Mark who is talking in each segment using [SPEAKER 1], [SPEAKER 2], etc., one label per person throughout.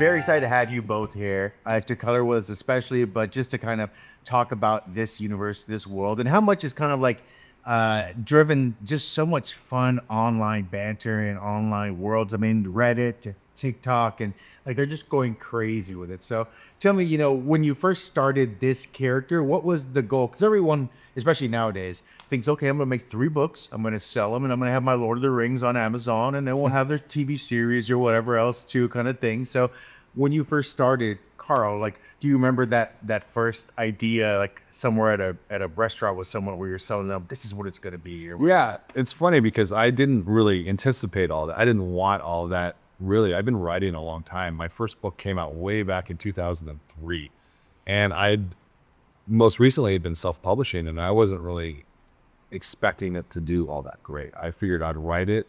[SPEAKER 1] very excited to have you both here. To color was especially, but just to kind of talk about this universe, this world, and how much is kind of like driven just so much fun online banter and online worlds. I mean, Reddit, TikTok, and like they're just going crazy with it. So tell me, when you first started this character, what was the goal? Because everyone, especially nowadays, thinks, okay, I'm going to make 3 books, I'm going to sell them, and I'm going to have my Lord of the Rings on Amazon, and then we'll have their TV series or whatever else too, kind of thing. So when you first started, Carl, like, do you remember that first idea, like somewhere at a restaurant with someone where you're selling them, this is what it's going to be? Or
[SPEAKER 2] Yeah, it's funny because I didn't really anticipate all that. I didn't want all that. Really, I've been writing a long time. My first book came out way back in 2003. And I'd most recently had been self-publishing, and I wasn't really expecting it to do all that great. I figured I'd write it.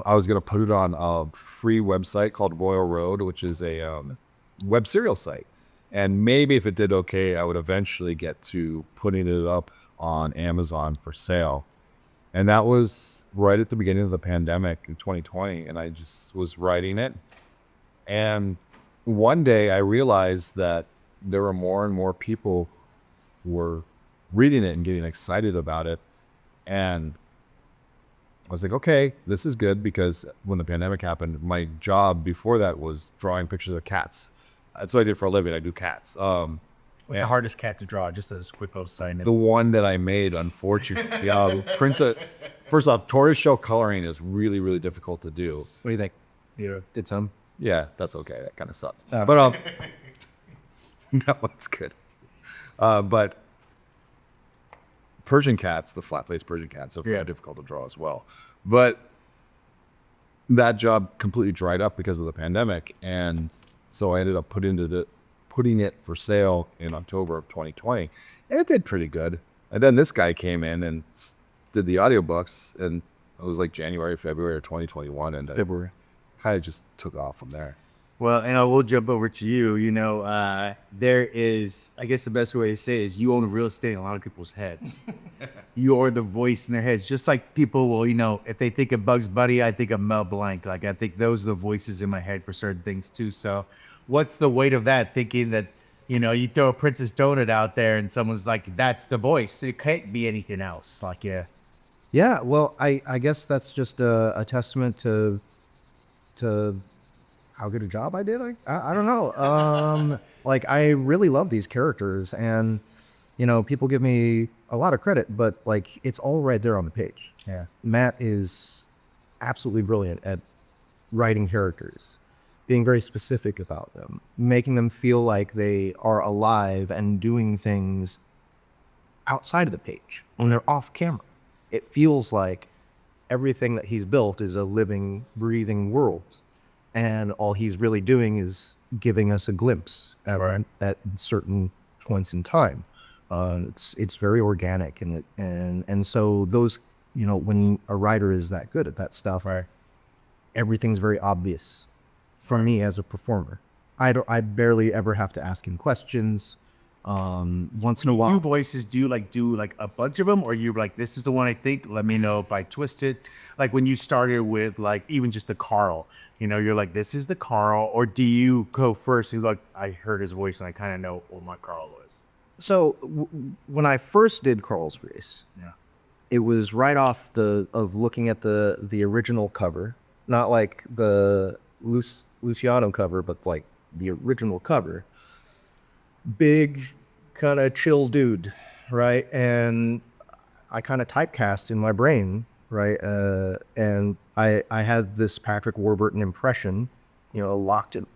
[SPEAKER 2] I was going to put it on a free website called Royal Road, which is a web serial site. And maybe if it did okay, I would eventually get to putting it up on Amazon for sale. And that was right at the beginning of the pandemic in 2020. And I just was writing it. And one day I realized that there were more and more people who were reading it and getting excited about it. And I was like, okay, this is good, because when the pandemic happened, my job before that was drawing pictures of cats. That's what I did for a living. I do cats.
[SPEAKER 1] what's the hardest cat to draw? Just as a quick little sign.
[SPEAKER 2] The one that I made, unfortunately, Princess. First off, tortoiseshell coloring is really, really difficult to do.
[SPEAKER 1] What do you think? You did some?
[SPEAKER 2] Yeah, that's okay. That kind of sucks. But no, it's good. But Persian cats, the flat-faced Persian cats, are very difficult to draw as well. But that job completely dried up because of the pandemic, and so I ended up putting it for sale in October of 2020, and it did pretty good. And then this guy came in and did the audiobooks, and it was like January, February of 2021, and February kind of just took off from there.
[SPEAKER 1] Well, and I will jump over to you. There is, I guess the best way to say it is you own real estate in a lot of people's heads. You are the voice in their heads. Just like people will, if they think of Bugs Bunny, I think of Mel Blanc. Like, I think those are the voices in my head for certain things too. So what's the weight of that, thinking that, you throw a Princess Donut out there and someone's like, that's the voice. It can't be anything else. Like, yeah.
[SPEAKER 3] Yeah, well, I guess that's just a testament to how good a job I did. I don't know. Like, I really love these characters, and people give me a lot of credit, but like, it's all right there on the page.
[SPEAKER 1] Yeah.
[SPEAKER 3] Matt is absolutely brilliant at writing characters, being very specific about them, making them feel like they are alive and doing things outside of the page when they're off camera. It feels like everything that he's built is a living, breathing world. And all he's really doing is giving us a glimpse at certain points in time. It's very organic, and so those, when a writer is that good at that stuff, everything's very obvious for me as a performer. I barely ever have to ask him questions. Once in a while,
[SPEAKER 1] New voices, do you do a bunch of them, or you like, this is the one I think, let me know if I twist it? Like when you started with even just the Carl, you're like, this is the Carl, or do you go first and like, I heard his voice and I kind of know what my Carl was?
[SPEAKER 3] So when I first did Carl's voice, it was right off of looking at the original cover, not like the Luciano cover, but like the original cover. Big, kind of chill dude, right? And I kind of typecast in my brain, right? And I had this Patrick Warburton impression, locked and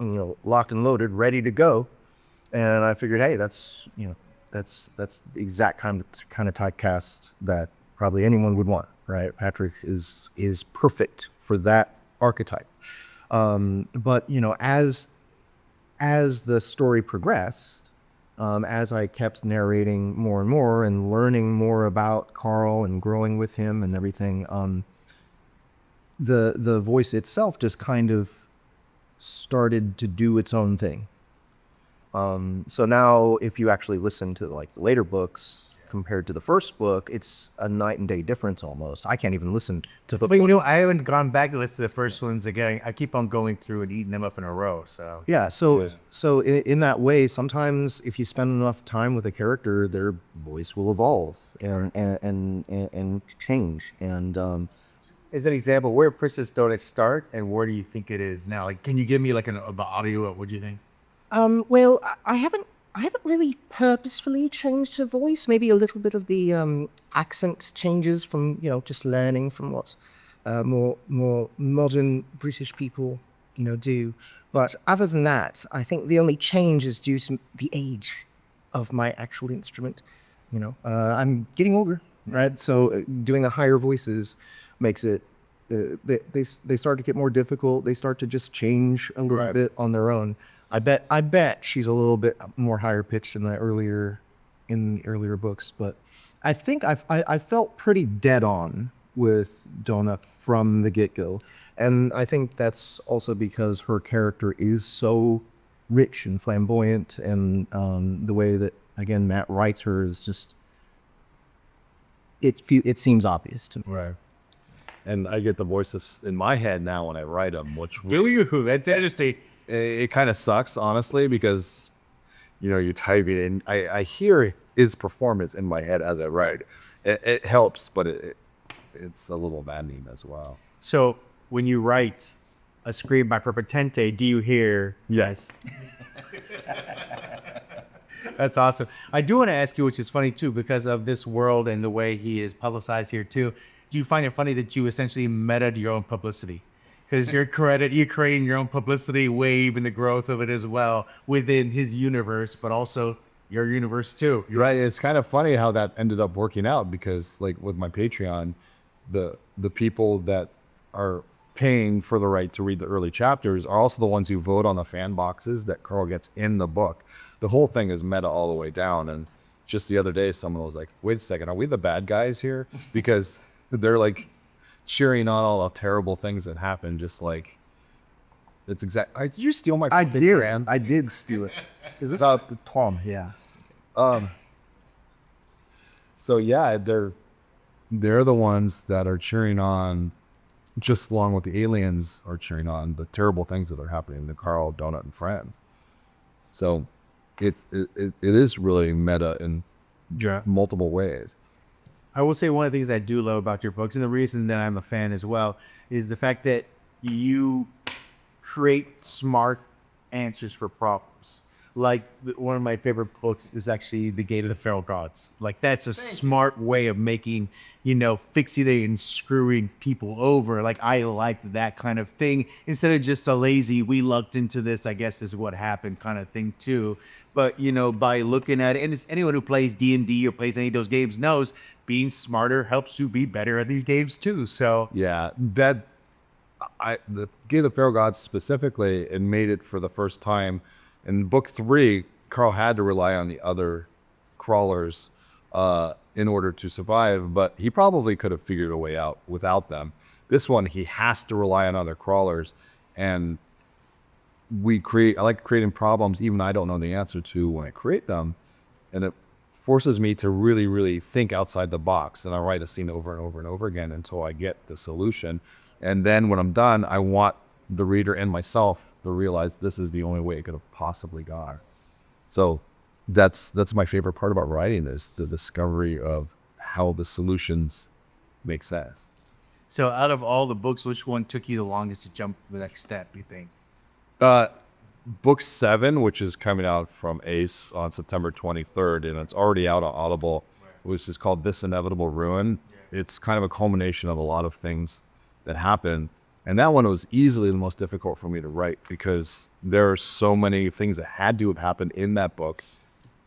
[SPEAKER 3] loaded, ready to go. And I figured, hey, that's the exact kind of typecast that probably anyone would want, right? Patrick is perfect for that archetype. But as the story progressed, as I kept narrating more and more and learning more about Carl and growing with him and everything, the voice itself just kind of started to do its own thing. So now if you actually listen to like the later books, compared to the first book, it's a night and day difference almost. I can't even listen to the
[SPEAKER 1] But I haven't gone back to listen to the first ones again. I keep on going through and eating them up in a row. So
[SPEAKER 3] Yeah, so in that way, sometimes if you spend enough time with a character, their voice will evolve and change. And
[SPEAKER 1] as an example, where Princess Donut start and where do you think it is now? Like, can you give me like an audio of what do you think?
[SPEAKER 3] well, I haven't really purposefully changed her voice. Maybe a little bit of the accent changes from just learning from what more modern British people do. But other than that, I think the only change is due to the age of my actual instrument. I'm getting older, right? So doing the higher voices makes it they start to get more difficult. They start to just change a little bit on their own. I bet she's a little bit more higher pitched in the earlier books, but I think I felt pretty dead on with Donna from the get-go. And I think that's also because her character is so rich and flamboyant, and the way that, again, Matt writes her is just, it seems obvious to me.
[SPEAKER 2] Right. And I get the voices in my head now when I write them, which
[SPEAKER 1] Do you? That's interesting.
[SPEAKER 2] it kind of sucks, honestly, because, you type it in. I hear his performance in my head as I write. It helps, but it's a little maddening as well.
[SPEAKER 1] So when you write a scream by Perpetente, do you hear yes? That's awesome. I do want to ask you, which is funny too, because of this world and the way he is publicized here too. Do you find it funny that you essentially metaed your own publicity? Because you're creating your own publicity wave and the growth of it as well within his universe, but also your universe too.
[SPEAKER 2] You're right. It's kind of funny how that ended up working out, because like with my Patreon, the people that are paying for the right to read the early chapters are also the ones who vote on the fan boxes that Carl gets in the book. The whole thing is meta all the way down. And just the other day, someone was like, wait a second, are we the bad guys here? Because they're like cheering on all the terrible things that happen. Just like, it's exact. Did you steal my?
[SPEAKER 3] I did steal it. Is this the Tom? Yeah.
[SPEAKER 2] So yeah, they're the ones that are cheering on, just along with the aliens are cheering on the terrible things that are happening to Carl, Donut, and friends. So it is really meta in multiple ways.
[SPEAKER 1] I will say one of the things I do love about your books, and the reason that I'm a fan as well, is the fact that you create smart answers for problems. Like one of my favorite books is actually The Gate of the Feral Gods. Like that's a smart way of making, fixating and screwing people over. Like I like that kind of thing instead of just a lazy, we lucked into this, I guess is what happened kind of thing too. But, by looking at it, and it's anyone who plays D&D or plays any of those games knows being smarter helps you be better at these games too. So
[SPEAKER 2] Yeah, the Gate of the Feral Gods specifically, it made it for the first time. In book 3, Carl had to rely on the other crawlers in order to survive, but he probably could have figured a way out without them. This one, he has to rely on other crawlers, and I like creating problems even I don't know the answer to when I create them, and it forces me to really, really think outside the box, and I write a scene over and over and over again until I get the solution. And then when I'm done, I want the reader and myself to realize this is the only way it could have possibly gone. So that's my favorite part about writing this, the discovery of how the solutions make sense.
[SPEAKER 1] So out of all the books, which one took you the longest to jump to the next step, you think?
[SPEAKER 2] Book 7, which is coming out from Ace on September 23rd, and it's already out on Audible, which is called This Inevitable Ruin. It's kind of a culmination of a lot of things that happen. And that one was easily the most difficult for me to write because there are so many things that had to have happened in that book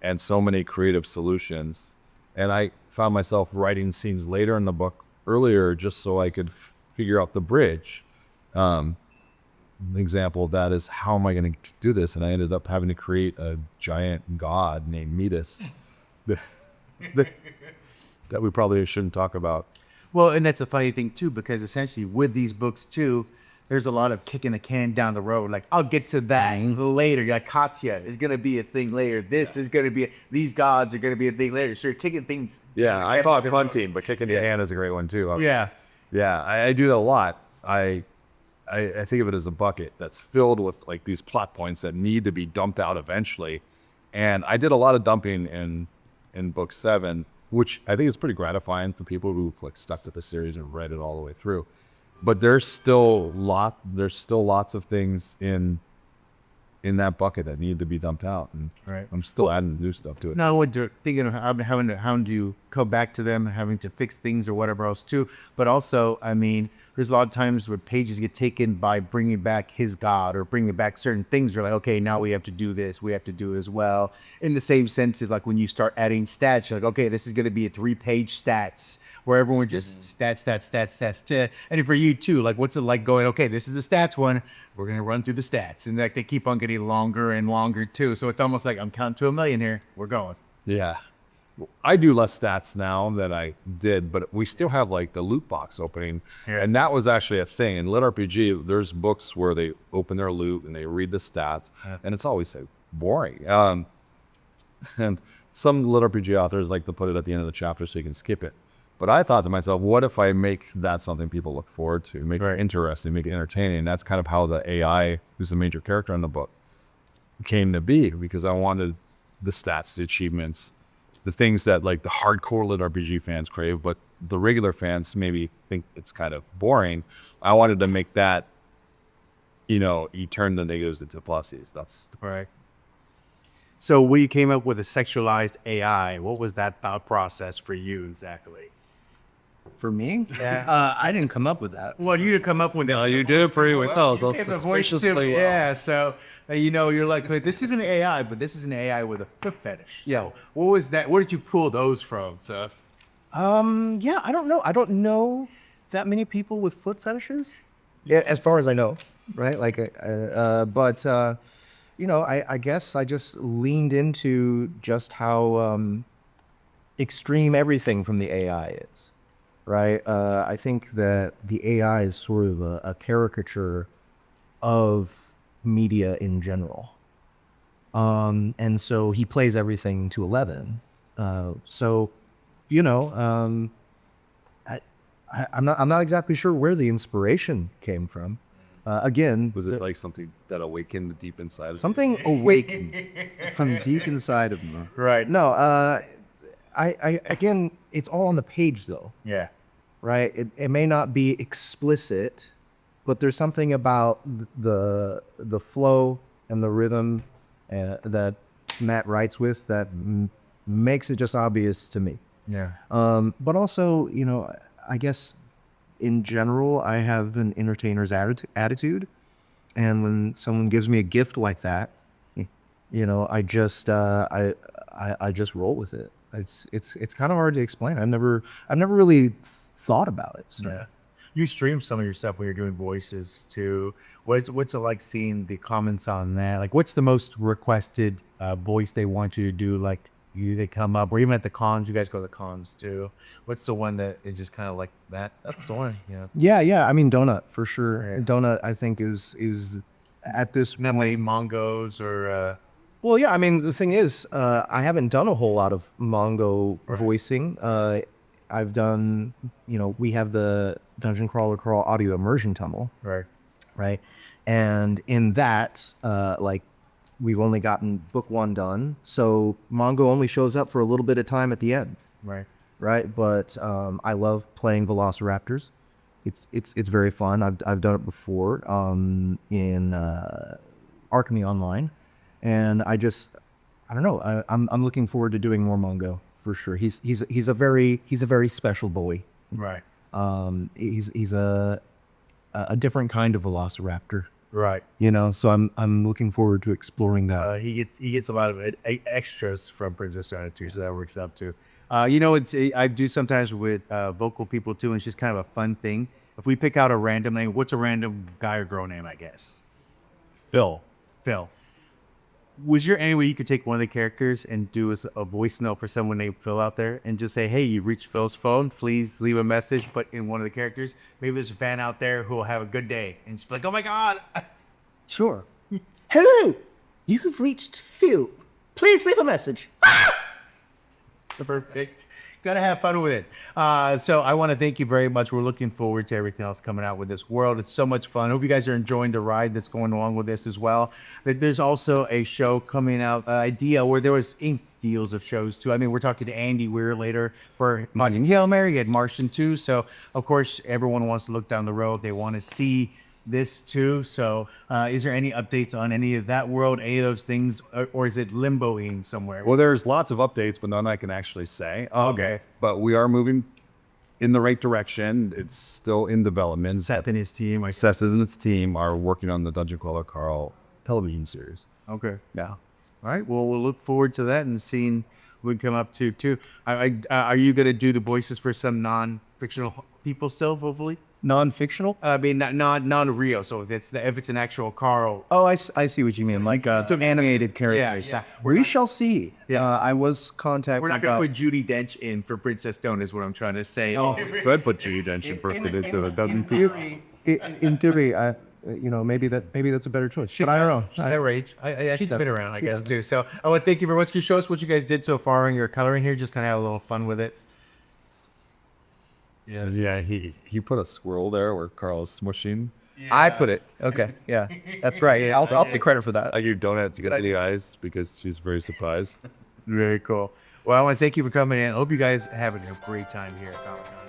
[SPEAKER 2] and so many creative solutions. And I found myself writing scenes later in the book earlier just so I could figure out the bridge. An example of that is, how am I going to do this? And I ended up having to create a giant god named Midas that we probably shouldn't talk about.
[SPEAKER 1] Well, and that's a funny thing too, because essentially with these books too, there's a lot of kicking the can down the road. Like, I'll get to that later. Like, Katya is going to be a thing later. This is going to be, these gods are going to be a thing later. So you're kicking things.
[SPEAKER 2] Yeah, I thought hunting, but kicking the hand is a great one too.
[SPEAKER 1] Yeah.
[SPEAKER 2] Yeah, I do that a lot. I think of it as a bucket that's filled with like these plot points that need to be dumped out eventually. And I did a lot of dumping in book 7, which I think is pretty gratifying for people who've like stuck to the series and read it all the way through. But there's still lots of things in that bucket that need to be dumped out, and
[SPEAKER 1] Right.
[SPEAKER 2] I'm still adding new stuff to it.
[SPEAKER 1] Not only thinking of how do you come back to them, having to fix things or whatever else too, but also, I mean, there's a lot of times where pages get taken by bringing back his god or bringing back certain things. You're like, okay, now we have to do this, we have to do it as well. In the same sense of like when you start adding stats, you're like, okay, this is going to be a 3-page stats where everyone just stats. And for you too, like what's it like going, okay, this is the stats one, we're going to run through the stats. And like they keep on getting longer and longer too. So it's almost like I'm counting to 1,000,000 here. We're going.
[SPEAKER 2] Yeah. I do less stats now than I did, but we still have like the loot box opening.
[SPEAKER 1] Yeah.
[SPEAKER 2] And that was actually a thing. In Lit RPG, there's books where they open their loot and they read the stats, and it's always so boring. And some Lit RPG authors like to put it at the end of the chapter so you can skip it. But I thought to myself, what if I make that something people look forward to, make it interesting, make it entertaining? And that's kind of how the AI, who's the major character in the book, came to be, because I wanted the stats, the achievements, the things that like the hardcore Lit RPG fans crave, but the regular fans maybe think it's kind of boring. I wanted to make that, you turn the negatives into pluses. That's
[SPEAKER 1] Right. So when you came up with a sexualized AI, what was that thought process for you exactly?
[SPEAKER 3] For me,
[SPEAKER 1] Yeah.
[SPEAKER 3] I didn't come up with that.
[SPEAKER 1] Well, you come up with that.
[SPEAKER 2] you did it pretty well. So
[SPEAKER 1] Yeah, the voice too. Yeah, so you're like, this isn't AI, but this is an AI with a foot fetish.
[SPEAKER 3] Yeah.
[SPEAKER 1] What was that? Where did you pull those from, Seth?
[SPEAKER 3] Yeah, I don't know. I don't know that many people with foot fetishes. Yeah, as far as I know, right? Like, but I guess I just leaned into just how extreme everything from the AI is, right? I think that the AI is sort of a caricature of media in general. And so he plays everything to 11. I'm not exactly sure where the inspiration came from. Again,
[SPEAKER 2] Was it like something that awakened deep inside of you?
[SPEAKER 3] something awakened from deep inside of me.
[SPEAKER 1] Right.
[SPEAKER 3] No, I again, it's all on the page though,
[SPEAKER 1] Yeah.
[SPEAKER 3] right? It may not be explicit, but there's something about the flow and the rhythm that Matt writes with that makes it just obvious to me.
[SPEAKER 1] Yeah.
[SPEAKER 3] But also, I guess in general, I have an entertainer's attitude, and when someone gives me a gift like that, I just I just roll with it. It's kind of hard to explain. I've never really thought about it. So.
[SPEAKER 1] Yeah. You stream some of your stuff when you're doing voices too. What's it like seeing the comments on that? Like, what's the most requested voice they want you to do? Like, they come up, or even at the cons, you guys go to the cons too. What's the one that is just kind of like that? That's the one,
[SPEAKER 3] Yeah. I mean, Donut for sure.
[SPEAKER 1] Yeah.
[SPEAKER 3] Donut, I think is at this
[SPEAKER 1] Not like Mongos or
[SPEAKER 3] Well, yeah. I mean, the thing is, I haven't done a whole lot of Mongo voicing. I've done, we have the Dungeon Crawler Crawl audio immersion tunnel, right? And in that, we've only gotten book 1 done, so Mongo only shows up for a little bit of time at the end, right? But I love playing Velociraptors. It's very fun. I've done it before in Alchemy Online, and I don't know. I'm looking forward to doing more Mongo for sure. He's a very special boy.
[SPEAKER 1] right.
[SPEAKER 3] He's a different kind of Velociraptor.
[SPEAKER 1] Right.
[SPEAKER 3] So I'm looking forward to exploring that.
[SPEAKER 1] He gets a lot of extras from Princess Diana too, so that works out too. It's I do sometimes with vocal people too, and it's just kind of a fun thing. If we pick out a random name, what's a random guy or girl name? I guess
[SPEAKER 2] Phil.
[SPEAKER 1] Phil. Was there any way you could take one of the characters and do a voice note for someone named Phil out there and just say, hey, you reached Phil's phone, please leave a message, but in one of the characters? Maybe there's a fan out there who will have a good day and just be like, oh my God.
[SPEAKER 3] Sure. Hello, you have reached Phil. Please leave a message.
[SPEAKER 1] Perfect. Gotta have fun with it. So I want to thank you very much. We're looking forward to everything else coming out with this world. It's so much fun. Hope you guys are enjoying the ride that's going along with this as well. There's also a show coming out, idea where there was ink deals of shows too. I mean, we're talking to Andy Weir later for Haunting Hail Mary. You had Martian too. So of course, everyone wants to look down the road. They want to see this too. So is there any updates on any of that world, any of those things, or is it limboing somewhere?
[SPEAKER 2] Well, there's lots of updates, but none I can actually say.
[SPEAKER 1] Okay.
[SPEAKER 2] But we are moving in the right direction. It's still in development. Seth and his team, and its team are working on the Dungeon Crawler Carl television series.
[SPEAKER 1] Okay.
[SPEAKER 2] Yeah.
[SPEAKER 1] All right. Well, we'll look forward to that and seeing what we come up to too. Are you going to do the voices for some non-fictional people still, hopefully?
[SPEAKER 3] Non-fictional?
[SPEAKER 1] I mean, not non-real. So if it's an actual Carl.
[SPEAKER 3] Oh, I see what you mean. Like some animated characters.
[SPEAKER 1] Yeah.
[SPEAKER 3] We shall see.
[SPEAKER 1] Yeah.
[SPEAKER 3] I was contacted
[SPEAKER 1] We're not going
[SPEAKER 3] about...
[SPEAKER 1] to put Judi Dench in for Princess Stone, is what I'm trying to say.
[SPEAKER 2] Could put Judy Dench in first. It is, it doesn't.
[SPEAKER 3] In theory, maybe that's a better choice. But I don't know.
[SPEAKER 1] That rage. She's been around, I guess, too. So I want to thank you very much. Can you show us what you guys did so far in your coloring here? Just kind of have a little fun with it.
[SPEAKER 2] Yes. Yeah, he put a squirrel there where Carl is smushing.
[SPEAKER 3] I put it. Okay. Yeah. That's right. Yeah, I'll take credit for that.
[SPEAKER 2] I give donuts to get the eyes because she's very surprised.
[SPEAKER 1] Very cool. Well, I want to thank you for coming in. I hope you guys are having a great time here at Comic-Con.